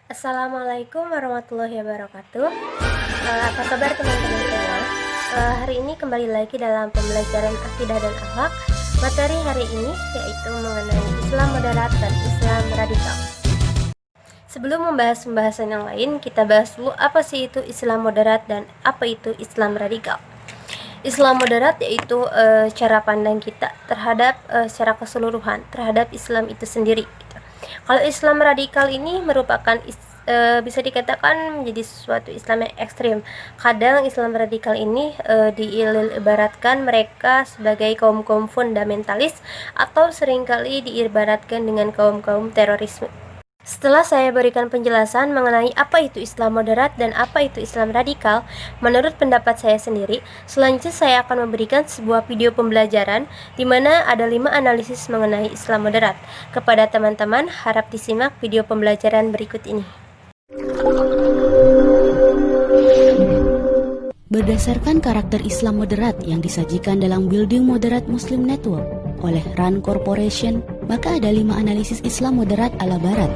Assalamualaikum warahmatullahi wabarakatuh. Apa kabar teman-teman semua? Hari ini kembali lagi dalam pembelajaran akidah dan akhlak. Materi hari ini yaitu mengenai Islam moderat dan Islam radikal. Sebelum membahas pembahasan yang lain, kita bahas dulu apa sih itu Islam moderat dan apa itu Islam radikal. Islam moderat yaitu cara pandang kita terhadap secara keseluruhan terhadap Islam itu sendiri. Kalau Islam radikal ini merupakan bisa dikatakan menjadi sesuatu Islam yang ekstrim. Kadang Islam radikal ini diibaratkan mereka sebagai kaum-kaum fundamentalis atau seringkali diibaratkan dengan kaum-kaum terorisme. Setelah saya berikan penjelasan mengenai apa itu Islam moderat dan apa itu Islam radikal, menurut pendapat saya sendiri, selanjutnya saya akan memberikan sebuah video pembelajaran di mana ada 5 analisis mengenai Islam moderat. Kepada teman-teman, harap disimak video pembelajaran berikut ini. Berdasarkan karakter Islam moderat yang disajikan dalam Building Moderate Muslim Network oleh RAND Corporation, maka ada 5 analisis Islam moderat ala Barat.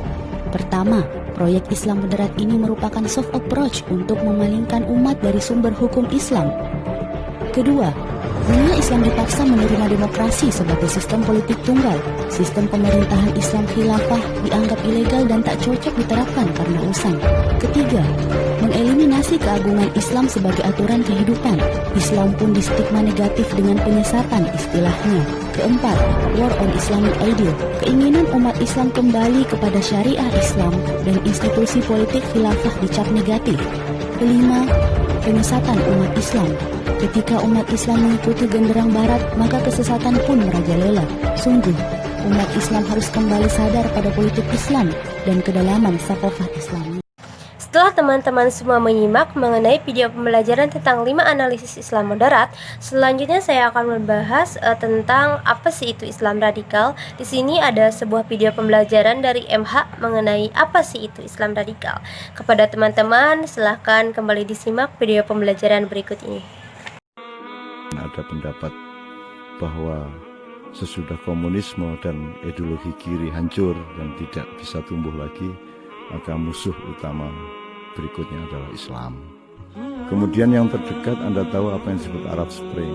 Pertama, proyek Islam moderat ini merupakan soft approach untuk memalingkan umat dari sumber hukum Islam. Kedua, dunia Islam dipaksa menerima demokrasi sebagai sistem politik tunggal. Sistem pemerintahan Islam khilafah dianggap ilegal dan tak cocok diterapkan karena usang. Ketiga, mengeliminasi keagungan Islam sebagai aturan kehidupan. Islam pun distigma negatif dengan penyesatan istilahnya. Keempat, war on Islamic ideal. Keinginan umat Islam kembali kepada syariah Islam dan institusi politik khilafah dicap negatif. Kelima, penyesatan umat Islam. Ketika umat Islam mengikuti genderang barat, maka kesesatan pun merajalela. Sungguh, umat Islam harus kembali sadar pada politik Islam dan kedalaman saqafah Islam. Setelah teman-teman semua menyimak mengenai video pembelajaran tentang 5 analisis Islam moderat, selanjutnya saya akan membahas tentang apa sih itu Islam radikal. Di sini ada sebuah video pembelajaran dari MH mengenai apa sih itu Islam radikal. Kepada teman-teman, silahkan kembali disimak video pembelajaran berikut ini. Ada pendapat bahwa sesudah komunisme dan ideologi kiri hancur dan tidak bisa tumbuh lagi, maka musuh utama berikutnya adalah Islam. Kemudian yang terdekat Anda tahu apa yang disebut Arab Spring.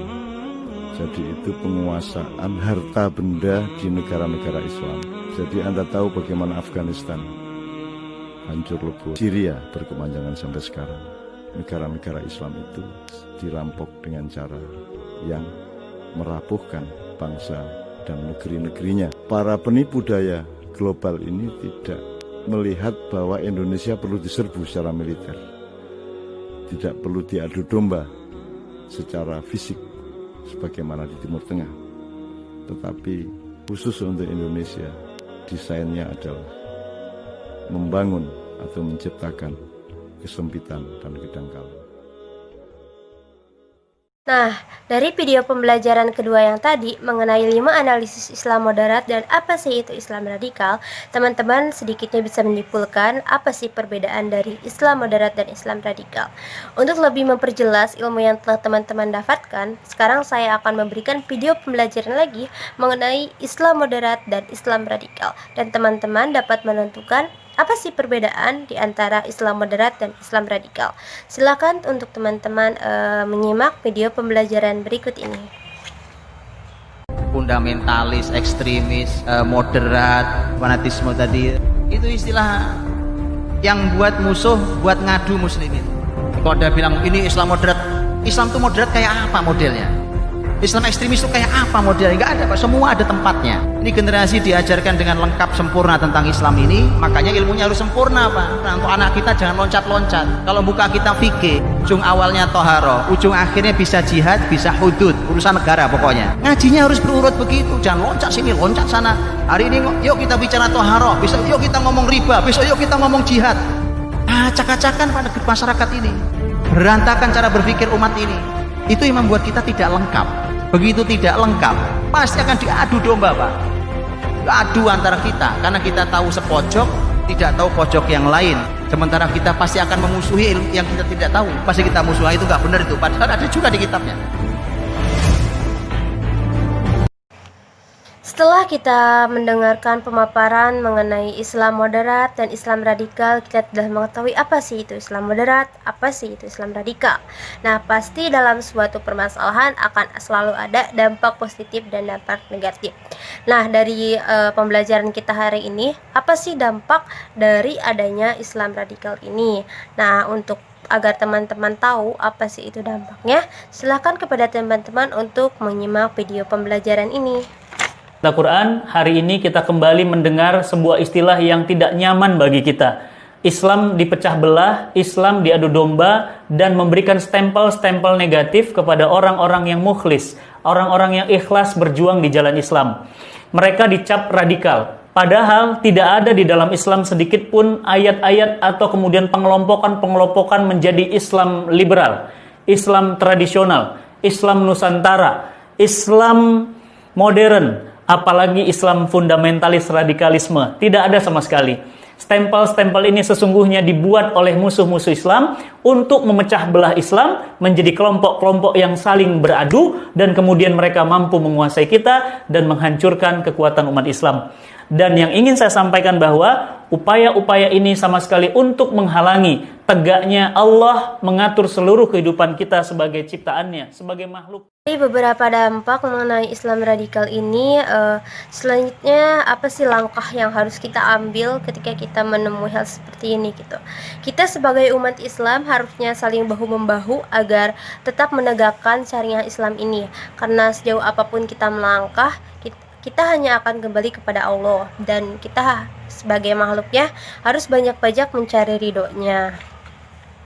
Jadi itu penguasaan harta benda di negara-negara Islam. Jadi Anda tahu bagaimana Afghanistan hancur lebur, Syria berkepanjangan sampai sekarang. Negara-negara Islam itu dirampok dengan cara yang merapuhkan bangsa dan negeri-negerinya. Para penipu daya global ini tidak melihat bahwa Indonesia perlu diserbu secara militer, tidak perlu diadu domba secara fisik sebagaimana di Timur Tengah, tetapi khusus untuk Indonesia desainnya adalah membangun atau menciptakan kesempitan dan kedangkalan. Nah, dari video pembelajaran kedua yang tadi mengenai 5 analisis Islam moderat dan apa sih itu Islam radikal, teman-teman sedikitnya bisa menyimpulkan apa sih perbedaan dari Islam moderat dan Islam radikal. Untuk lebih memperjelas ilmu yang telah teman-teman dapatkan, sekarang saya akan memberikan video pembelajaran lagi mengenai Islam moderat dan Islam radikal, dan teman-teman dapat menentukan apa sih perbedaan di antara Islam moderat dan Islam radikal. Silakan untuk teman-teman menyimak video pembelajaran berikut ini. Fundamentalis, ekstremis, moderat, fanatisme tadi, itu istilah yang buat musuh, buat ngadu muslimin. Kalau ada bilang ini Islam moderat, Islam itu moderat kayak apa modelnya? Islam ekstremis itu kayak apa modelnya? Enggak ada Pak, semua ada tempatnya. Ini generasi diajarkan dengan lengkap sempurna tentang Islam ini, makanya ilmunya harus sempurna Pak. Nah, untuk anak kita jangan loncat-loncat. Kalau buka kita fikih, ujung awalnya toharo, ujung akhirnya bisa jihad, bisa hudud, urusan negara pokoknya. Ngajinya harus berurut begitu, jangan loncat sini, loncat sana. Hari ini yuk kita bicara toharo, besok yuk kita ngomong riba, besok yuk kita ngomong jihad. Acak-acakan pada masyarakat ini, berantakan cara berpikir umat ini. Itu yang membuat kita tidak lengkap. Begitu tidak lengkap, pasti akan diadu domba Pak. Adu antara kita, karena kita tahu sepojok, tidak tahu pojok yang lain. Sementara kita pasti akan memusuhi ilmu yang kita tidak tahu. Pasti kita musuhi, itu nggak benar itu, padahal ada juga di kitabnya. Setelah kita mendengarkan pemaparan mengenai Islam moderat dan Islam radikal, kita telah mengetahui apa sih itu Islam moderat, apa sih itu Islam radikal. Nah, pasti dalam suatu permasalahan akan selalu ada dampak positif dan dampak negatif. Nah, dari pembelajaran kita hari ini, apa sih dampak dari adanya Islam radikal ini? Nah, untuk agar teman-teman tahu apa sih itu dampaknya, silakan kepada teman-teman untuk menyimak video pembelajaran ini. Al-Quran, hari ini kita kembali mendengar sebuah istilah yang tidak nyaman bagi kita. Islam dipecah belah, Islam diadu domba, dan memberikan stempel-stempel negatif kepada orang-orang yang mukhlis, orang-orang yang ikhlas berjuang di jalan Islam. Mereka dicap radikal. Padahal tidak ada di dalam Islam sedikit pun ayat-ayat atau kemudian pengelompokan-pengelompokan menjadi Islam liberal, Islam tradisional, Islam Nusantara, Islam modern, apalagi Islam fundamentalis radikalisme. Tidak ada sama sekali. Stempel-stempel ini sesungguhnya dibuat oleh musuh-musuh Islam untuk memecah belah Islam menjadi kelompok-kelompok yang saling beradu, dan kemudian mereka mampu menguasai kita dan menghancurkan kekuatan umat Islam. Dan yang ingin saya sampaikan bahwa upaya-upaya ini sama sekali untuk menghalangi tegaknya Allah mengatur seluruh kehidupan kita sebagai ciptaannya, sebagai makhluk. Dari beberapa dampak mengenai Islam radikal ini, selanjutnya apa sih langkah yang harus kita ambil ketika kita menemui hal seperti ini gitu. Kita sebagai umat Islam harusnya saling bahu-membahu agar tetap menegakkan syariah Islam ini. Karena sejauh apapun kita melangkah, kita hanya akan kembali kepada Allah, dan kita sebagai makhluknya harus banyak-banyak mencari ridhonya.